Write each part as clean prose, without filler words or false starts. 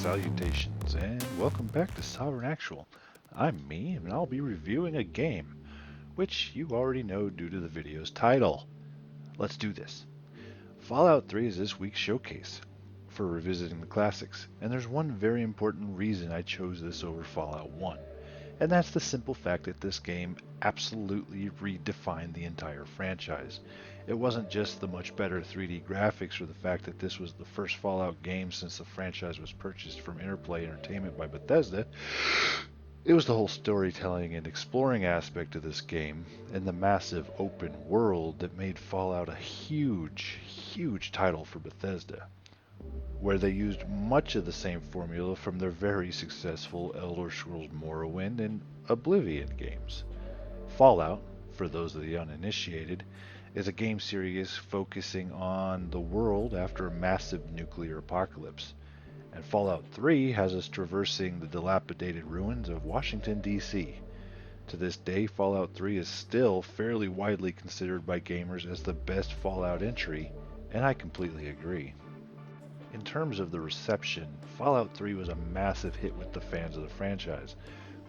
salutations, and welcome back to Sovereign Actual. I'm me, and I'll be reviewing a game, which you already know due to the video's title. Let's do this. Fallout 3 is this week's showcase for revisiting the classics, and there's one very important reason I chose this over Fallout 1, and that's the simple fact that this game absolutely redefined the entire franchise. It wasn't just the much better 3D graphics or the fact that this was the first Fallout game since the franchise was purchased from Interplay Entertainment by Bethesda. It was the whole storytelling and exploring aspect of this game and the massive open world that made Fallout a huge title for Bethesda, where they used much of the same formula from their very successful Elder Scrolls Morrowind and Oblivion games. Fallout, for those of the uninitiated, is a game series focusing on the world after a massive nuclear apocalypse. And Fallout 3 has us traversing the dilapidated ruins of Washington, D.C. To this day, Fallout 3 is still fairly widely considered by gamers as the best Fallout entry, and I completely agree. In terms of the reception, Fallout 3 was a massive hit with the fans of the franchise,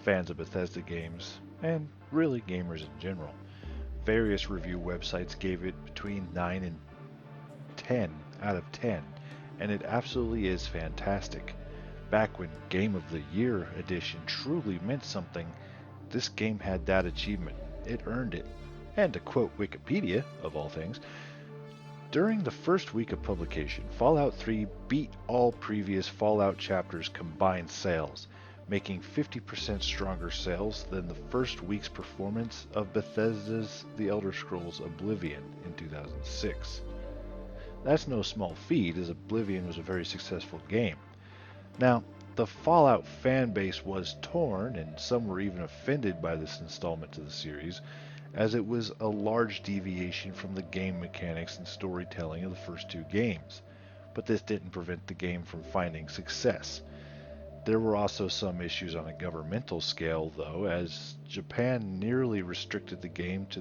fans of Bethesda games, and really gamers in general. Various review websites gave it between 9 and 10 out of 10, and it absolutely is fantastic. Back when Game of the Year edition truly meant something, this game had that achievement. It earned it. And to quote Wikipedia, of all things, during the first week of publication, Fallout 3 beat all previous Fallout chapters' combined sales, making 50% stronger sales than the first week's performance of Bethesda's The Elder Scrolls Oblivion in 2006. That's no small feat, as Oblivion was a very successful game. Now, the Fallout fan base was torn, and some were even offended by this installment to the series, as it was a large deviation from the game mechanics and storytelling of the first two games. But this didn't prevent the game from finding success. There were also some issues on a governmental scale, though, as Japan nearly restricted the game due to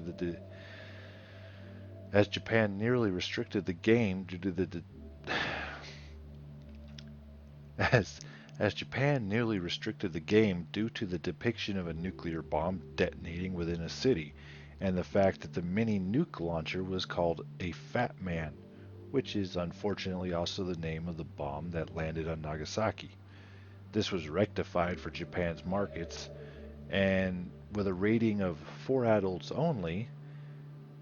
the depiction of a nuclear bomb detonating within a city, and the fact that the mini nuke launcher was called a Fat Man, which is unfortunately also the name of the bomb that landed on Nagasaki. This was rectified for Japan's markets, and with a rating of 4 adults only,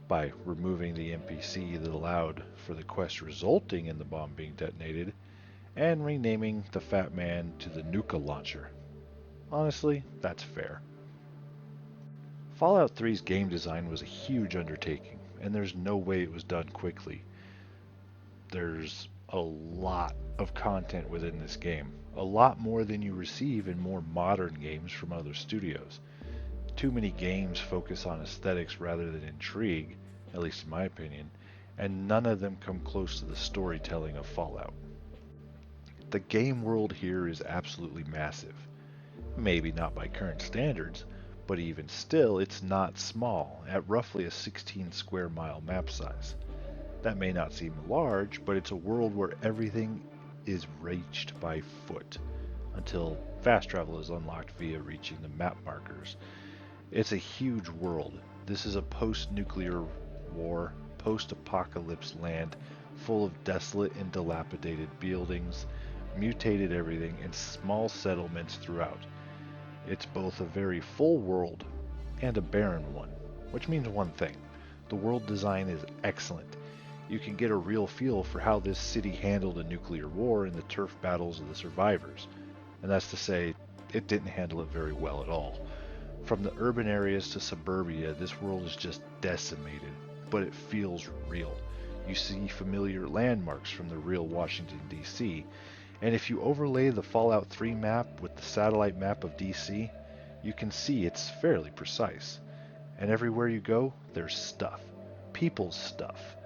by removing the NPC that allowed for the quest resulting in the bomb being detonated, and renaming the Fat Man to the Nuka Launcher. Honestly, that's fair. Fallout 3's game design was a huge undertaking, and there's no way it was done quickly. There's a lot of content within this game, a lot more than you receive in more modern games from other studios. Too many games focus on aesthetics rather than intrigue, at least in my opinion, and none of them come close to the storytelling of Fallout. The game world here is absolutely massive. Maybe not by current standards, but even still, it's not small, at roughly a 16 square mile map size. That may not seem large, but it's a world where everything is reached by foot, until fast travel is unlocked via reaching the map markers. It's a huge world. This is a post-nuclear war, post-apocalypse land full of desolate and dilapidated buildings, mutated everything, and small settlements throughout. It's both a very full world and a barren one, which means one thing: the world design is excellent. You can get a real feel for how this city handled a nuclear war and the turf battles of the survivors. And that's to say, it didn't handle it very well at all. From the urban areas to suburbia, this world is just decimated, but it feels real. You see familiar landmarks from the real Washington, D.C., and if you overlay the Fallout 3 map with the satellite map of DC, you can see it's fairly precise. And everywhere you go, there's stuff. People's stuff.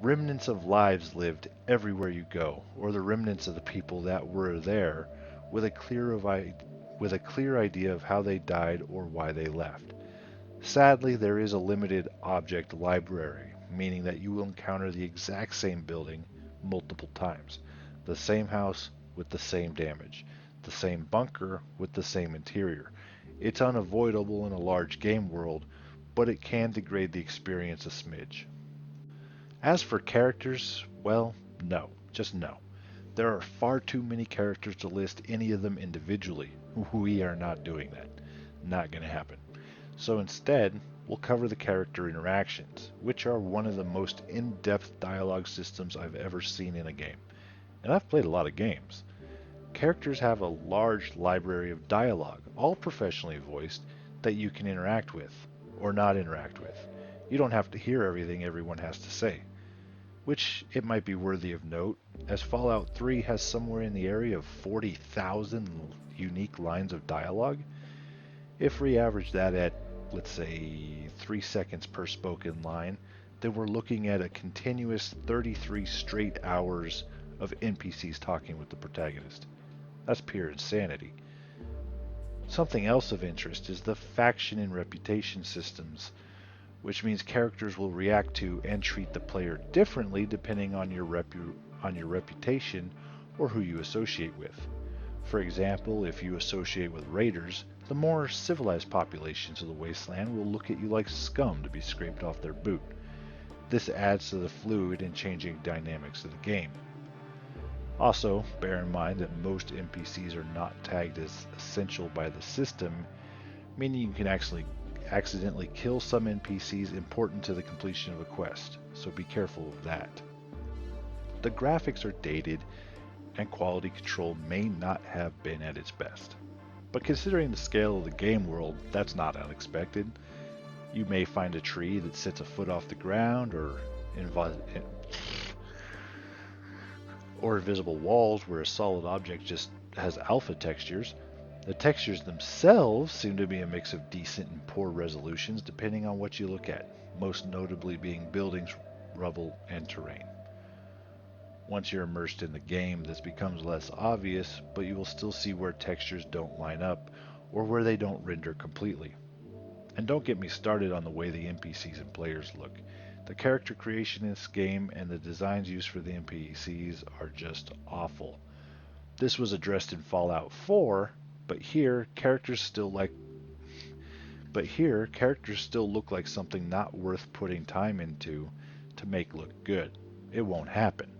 Remnants of lives lived everywhere you go, or the remnants of the people that were there, with a clear idea of how they died or why they left. Sadly, there is a limited object library, meaning that you will encounter the exact same building multiple times. The same house with the same damage, the same bunker with the same interior. It's unavoidable in a large game world, but it can degrade the experience a smidge. As for characters, well, no, just no. There are far too many characters to list any of them individually. We are not doing that. Not going to happen. So instead, we'll cover the character interactions, which are one of the most in-depth dialogue systems I've ever seen in a game. And I've played a lot of games. Characters have a large library of dialogue, all professionally voiced, that you can interact with, or not interact with. You don't have to hear everything everyone has to say. Which it might be worthy of note, as Fallout 3 has somewhere in the area of 40,000 unique lines of dialogue. If we average that at, let's say, 3 seconds per spoken line, then we're looking at a continuous 33 straight hours of NPCs talking with the protagonist. That's pure insanity. Something else of interest is the faction and reputation systems, which means characters will react to and treat the player differently depending on your reputation or who you associate with. For example, if you associate with raiders, the more civilized populations of the wasteland will look at you like scum to be scraped off their boot. This adds to the fluid and changing dynamics of the game. Also, bear in mind that most NPCs are not tagged as essential by the system, meaning you can actually accidentally kill some NPCs important to the completion of a quest, so be careful of that. The graphics are dated and quality control may not have been at its best. But considering the scale of the game world, that's not unexpected. You may find a tree that sits a foot off the ground, or invisible walls where a solid object just has alpha textures. The textures themselves seem to be a mix of decent and poor resolutions depending on what you look at, most notably being buildings, rubble, and terrain. Once you're immersed in the game, this becomes less obvious, but you will still see where textures don't line up or where they don't render completely. And don't get me started on the way the NPCs and players look. The character creation in this game and the designs used for the NPCs are just awful. This was addressed in Fallout 4, but here characters still look like something not worth putting time into to make look good. It won't happen.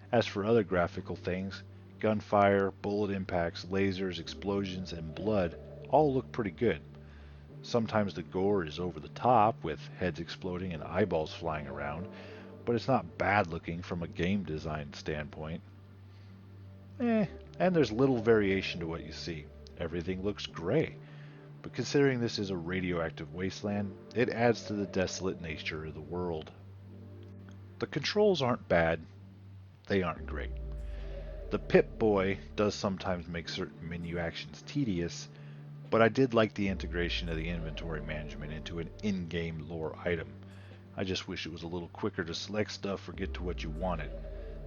As for other graphical things, gunfire, bullet impacts, lasers, explosions, and blood all look pretty good. Sometimes the gore is over the top, with heads exploding and eyeballs flying around, but it's not bad looking from a game design standpoint. And there's little variation to what you see. Everything looks gray. But considering this is a radioactive wasteland, it adds to the desolate nature of the world. The controls aren't bad, they aren't great. The Pip-Boy does sometimes make certain menu actions tedious, but I did like the integration of the inventory management into an in-game lore item. I just wish it was a little quicker to select stuff or get to what you wanted.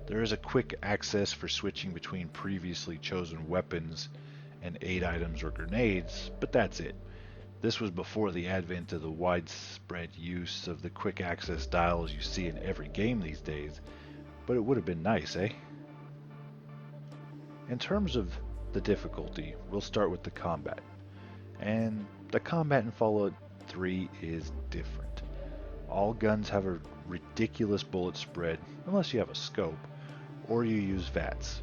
There is a quick access for switching between previously chosen weapons and aid items or grenades, but that's it. This was before the advent of the widespread use of the quick access dials you see in every game these days, but it would have been nice, eh? In terms of the difficulty, we'll start with the combat. And the combat in Fallout 3 is different. All guns have a ridiculous bullet spread, unless you have a scope, or you use VATS.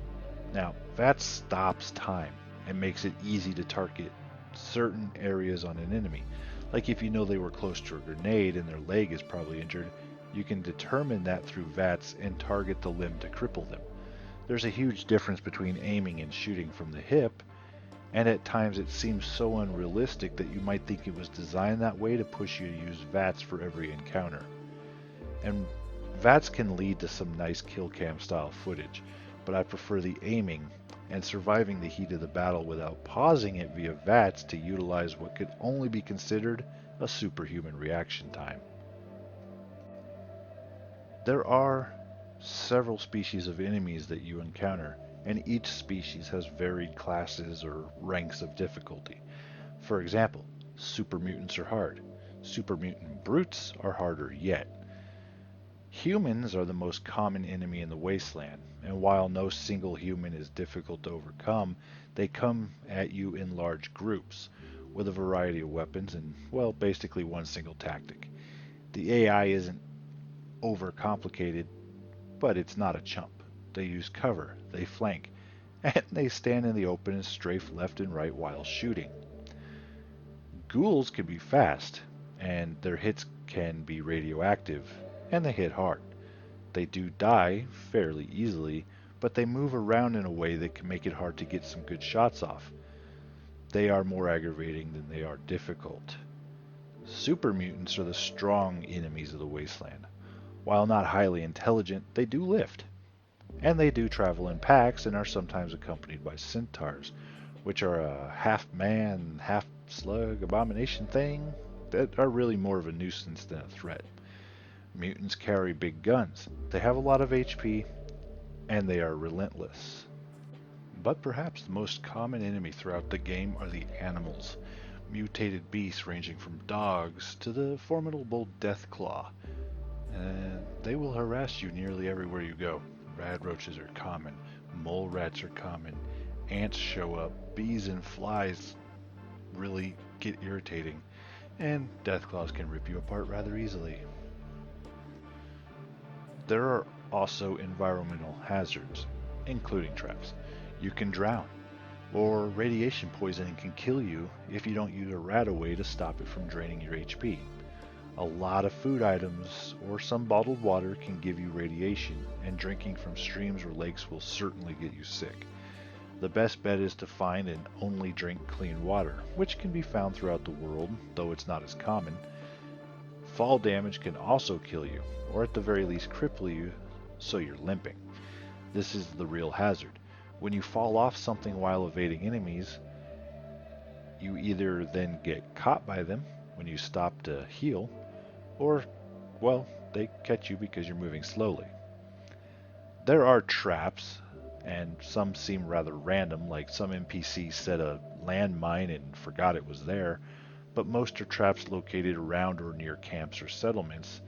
Now, VATS stops time and makes it easy to target certain areas on an enemy. Like if you know they were close to a grenade and their leg is probably injured, you can determine that through VATS and target the limb to cripple them. There's a huge difference between aiming and shooting from the hip, and at times it seems so unrealistic that you might think it was designed that way to push you to use VATS for every encounter. And VATS can lead to some nice kill cam style footage, but I prefer the aiming and surviving the heat of the battle without pausing it via VATS to utilize what could only be considered a superhuman reaction time. There are several species of enemies that you encounter, and each species has varied classes or ranks of difficulty. For example, super mutants are hard. Super mutant brutes are harder yet. Humans are the most common enemy in the wasteland, and while no single human is difficult to overcome, they come at you in large groups, with a variety of weapons and, well, basically one single tactic. The AI isn't overcomplicated, but it's not a chump. They use cover, they flank, and they stand in the open and strafe left and right while shooting. Ghouls can be fast, and their hits can be radioactive, and they hit hard. They do die fairly easily, but they move around in a way that can make it hard to get some good shots off. They are more aggravating than they are difficult. Super mutants are the strong enemies of the wasteland. While not highly intelligent, they do lift. And they do travel in packs and are sometimes accompanied by centaurs, which are a half man, half slug abomination thing that are really more of a nuisance than a threat. Mutants carry big guns, they have a lot of HP, and they are relentless. But perhaps the most common enemy throughout the game are the animals, mutated beasts ranging from dogs to the formidable Deathclaw. They will harass you nearly everywhere you go. Rad roaches are common, mole rats are common, ants show up, bees and flies really get irritating, and Deathclaws can rip you apart rather easily. There are also environmental hazards, including traps. You can drown, or radiation poisoning can kill you if you don't use a RadAway to stop it from draining your HP. A lot of food items or some bottled water can give you radiation, and drinking from streams or lakes will certainly get you sick. The best bet is to find and only drink clean water, which can be found throughout the world, though it's not as common. Fall damage can also kill you, or at the very least cripple you, so you're limping. This is the real hazard. When you fall off something while evading enemies, you either then get caught by them when you stop to heal, or, well, they catch you because you're moving slowly. There are traps, and some seem rather random, like some NPC set a landmine and forgot it was there, but most are traps located around or near camps or settlements,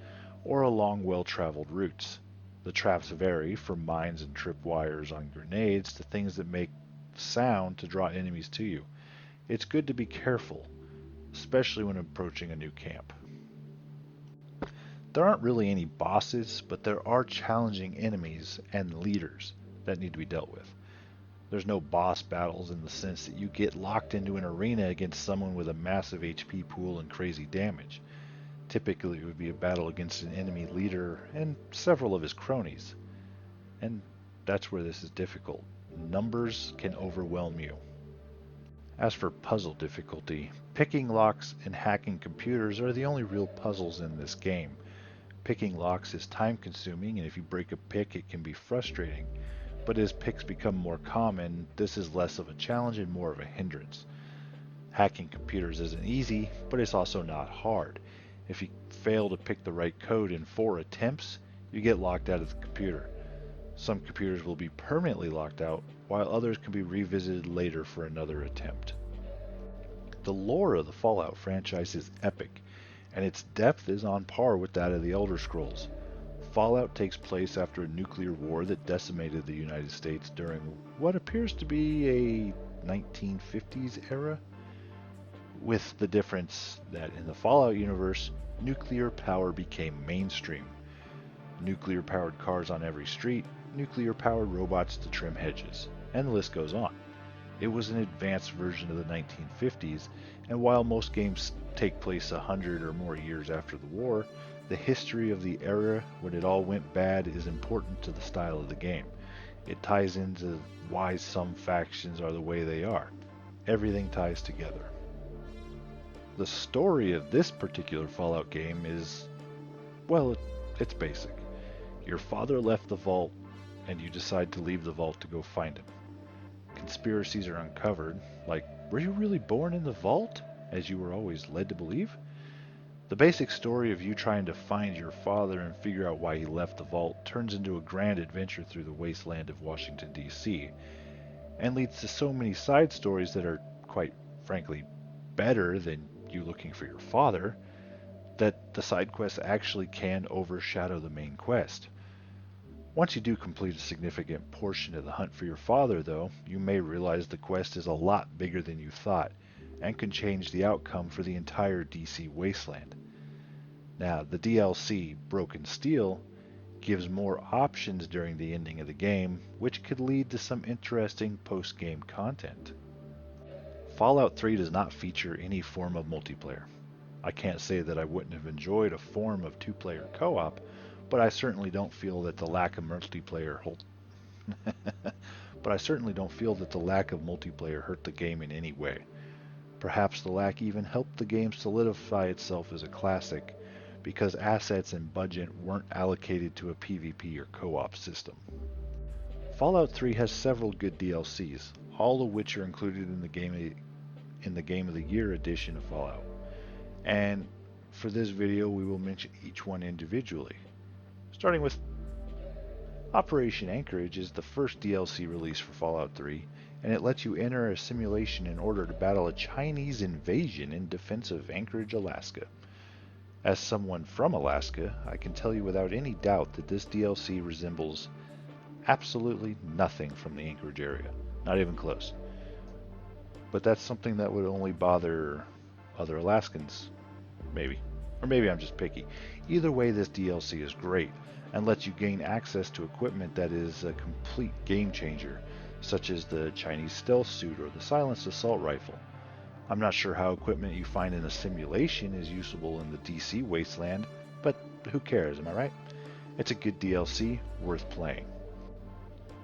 or along well-traveled routes. The traps vary from mines and tripwires on grenades to things that make sound to draw enemies to you. It's good to be careful, especially when approaching a new camp. There aren't really any bosses, but there are challenging enemies and leaders that need to be dealt with. There's no boss battles in the sense that you get locked into an arena against someone with a massive HP pool and crazy damage. Typically it would be a battle against an enemy leader and several of his cronies. And that's where this is difficult. Numbers can overwhelm you. As for puzzle difficulty, picking locks and hacking computers are the only real puzzles in this game. Picking locks is time consuming, and if you break a pick it can be frustrating. But as picks become more common, this is less of a challenge and more of a hindrance. Hacking computers isn't easy, but it's also not hard. If you fail to pick the right code in 4 attempts, you get locked out of the computer. Some computers will be permanently locked out, while others can be revisited later for another attempt. The lore of the Fallout franchise is epic, and its depth is on par with that of the Elder Scrolls. Fallout takes place after a nuclear war that decimated the United States during what appears to be a 1950s era, with the difference that in the Fallout universe, nuclear power became mainstream. Nuclear-powered cars on every street, nuclear-powered robots to trim hedges, and the list goes on. It was an advanced version of the 1950s, and while most games take place 100 or more years after the war, the history of the era when it all went bad is important to the style of the game. It ties into why some factions are the way they are. Everything ties together. The story of this particular Fallout game is, well, it's basic. Your father left the vault, and you decide to leave the vault to go find him. Conspiracies are uncovered, like, were you really born in the vault, as you were always led to believe? The basic story of you trying to find your father and figure out why he left the vault turns into a grand adventure through the wasteland of Washington, D.C., and leads to so many side stories that are, quite frankly, better than you looking for your father. that the side quests actually can overshadow the main quest. Once you do complete a significant portion of the hunt for your father, though, you may realize the quest is a lot bigger than you thought and can change the outcome for the entire DC wasteland. Now, the DLC, Broken Steel, gives more options during the ending of the game, which could lead to some interesting post-game content. Fallout 3 does not feature any form of multiplayer. I can't say that I wouldn't have enjoyed a form of two-player co-op, but I certainly don't feel that the lack of multiplayer hurt the game in any way. Perhaps the lack even helped the game solidify itself as a classic, because assets and budget weren't allocated to a PvP or co-op system. Fallout 3 has several good DLCs, all of which are included in the Game of the Year edition of Fallout. And for this video, we will mention each one individually. Starting with Operation Anchorage is the first DLC release for Fallout 3, and it lets you enter a simulation in order to battle a Chinese invasion in defense of Anchorage, Alaska. As someone from Alaska, I can tell you without any doubt that this DLC resembles absolutely nothing from the Anchorage area, not even close. But that's something that would only bother other Alaskans, maybe. Or maybe I'm just picky. Either way, this DLC is great and lets you gain access to equipment that is a complete game changer, such as the Chinese stealth suit or the silenced assault rifle. I'm not sure how equipment you find in a simulation is usable in the DC wasteland, but who cares, am I right? It's a good DLC, worth playing.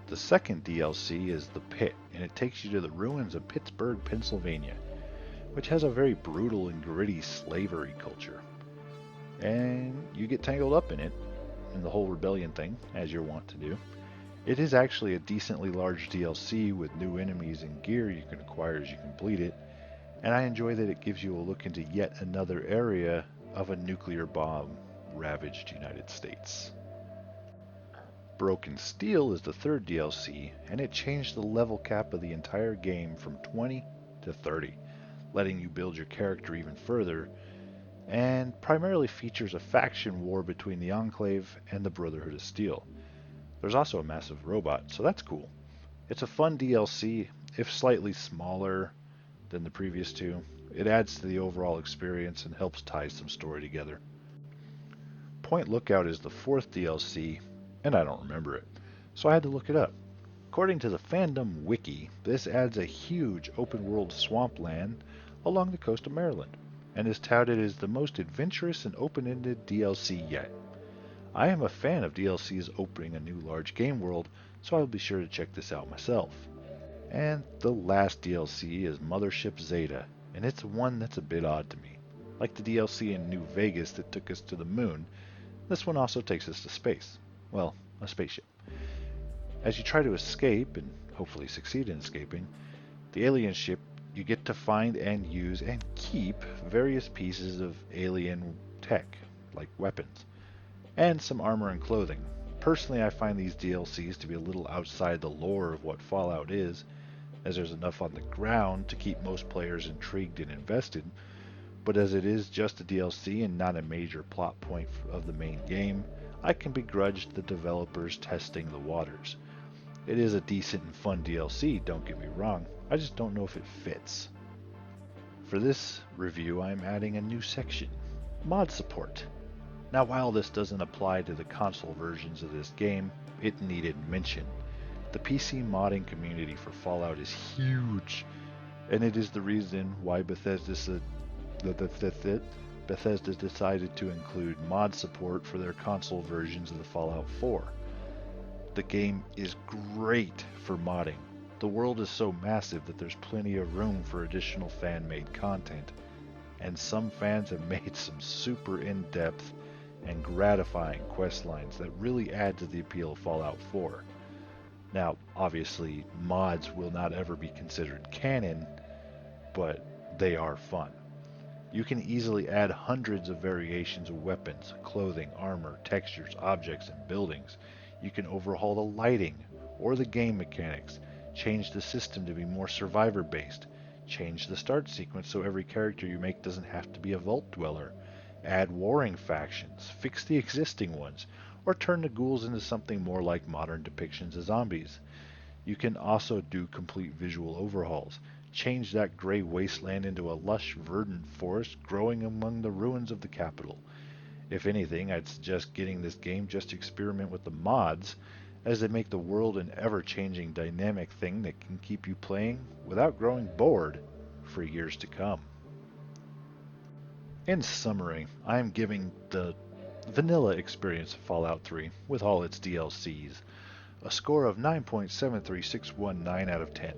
The second DLC is The Pit, and it takes you to the ruins of Pittsburgh, Pennsylvania, which has a very brutal and gritty slavery culture. And you get tangled up in it, in the whole rebellion thing, as you're wont to do. It is actually a decently large DLC with new enemies and gear you can acquire as you complete it, and I enjoy that it gives you a look into yet another area of a nuclear bomb ravaged United States. Broken Steel is the third DLC, and it changed the level cap of the entire game from 20 to 30, letting you build your character even further, and primarily features a faction war between the Enclave and the Brotherhood of Steel. There's also a massive robot, so that's cool. It's a fun DLC, if slightly smaller than the previous two. It adds to the overall experience and helps tie some story together. Point Lookout is the fourth DLC, and I don't remember it, so I had to look it up. According to the fandom wiki, this adds a huge open-world swampland along the coast of Maryland, and is touted as the most adventurous and open-ended DLC yet. I am a fan of DLCs opening a new large game world, so I'll be sure to check this out myself. And the last DLC is Mothership Zeta, and it's one that's a bit odd to me. Like the DLC in New Vegas that took us to the moon, this one also takes us to space. Well, a spaceship. As you try to escape, and hopefully succeed in escaping, the alien ship, you get to find and use and keep various pieces of alien tech, like weapons, and some armor and clothing. Personally, I find these DLCs to be a little outside the lore of what Fallout is, as there's enough on the ground to keep most players intrigued and invested, but as it is just a DLC and not a major plot point of the main game, I can begrudge the developers testing the waters. It is a decent and fun DLC, don't get me wrong, I just don't know if it fits. For this review, I'm adding a new section, mod support. Now, while this doesn't apply to the console versions of this game, it needed mention. The PC modding community for Fallout is huge, and it is the reason why Bethesda decided to include mod support for their console versions of the Fallout 4. The game is great for modding. The world is so massive that there's plenty of room for additional fan-made content, and some fans have made some super in-depth and gratifying quest lines that really add to the appeal of Fallout 4. Now, obviously, mods will not ever be considered canon, but they are fun. You can easily add hundreds of variations of weapons, clothing, armor, textures, objects, and buildings. You can overhaul the lighting or the game mechanics, change the system to be more survivor-based, change the start sequence so every character you make doesn't have to be a vault dweller, add warring factions, fix the existing ones, or turn the ghouls into something more like modern depictions of zombies. You can also do complete visual overhauls, change that gray wasteland into a lush, verdant forest growing among the ruins of the capital. If anything, I'd suggest getting this game just to experiment with the mods, as they make the world an ever-changing dynamic thing that can keep you playing without growing bored for years to come. In summary, I am giving the vanilla experience of Fallout 3, with all its DLCs, a score of 9.73619 out of 10.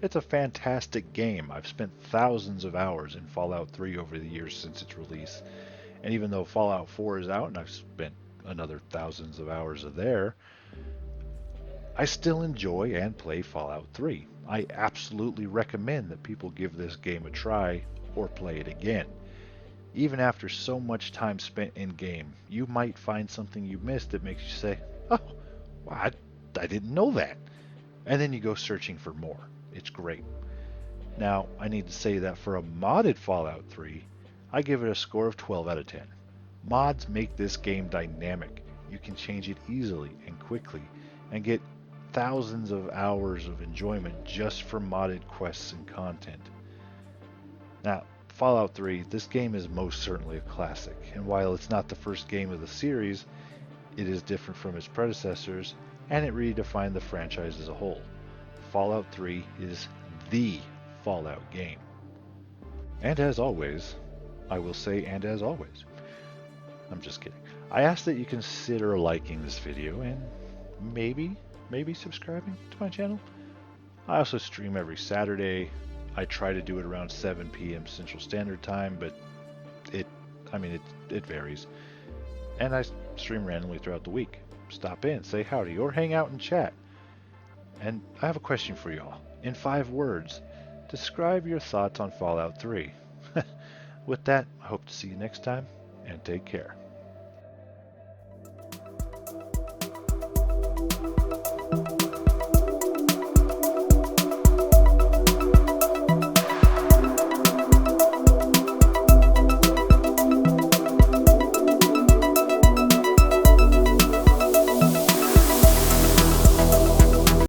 It's a fantastic game. I've spent thousands of hours in Fallout 3 over the years since its release, and even though Fallout 4 is out and I've spent another thousands of hours there, I still enjoy and play Fallout 3. I absolutely recommend that people give this game a try or play it again. Even after so much time spent in game, you might find something you missed that makes you say, oh, well, I didn't know that. And then you go searching for more. It's great. Now, I need to say that for a modded Fallout 3, I give it a score of 12 out of 10. Mods make this game dynamic. You can change it easily and quickly and get thousands of hours of enjoyment just for modded quests and content. Now, Fallout 3, this game is most certainly a classic, and while it's not the first game of the series, it is different from its predecessors, and it redefined the franchise as a whole. Fallout 3 is the Fallout game. And as always, I will say, and as always, I'm just kidding. I ask that you consider liking this video and maybe subscribing to my channel. I also stream every Saturday. I try to do it around 7 p.m. Central Standard Time, but it varies. And I stream randomly throughout the week. Stop in, say howdy, or hang out and chat. And I have a question for y'all. In 5 words, describe your thoughts on Fallout 3. With that, I hope to see you next time, and take care.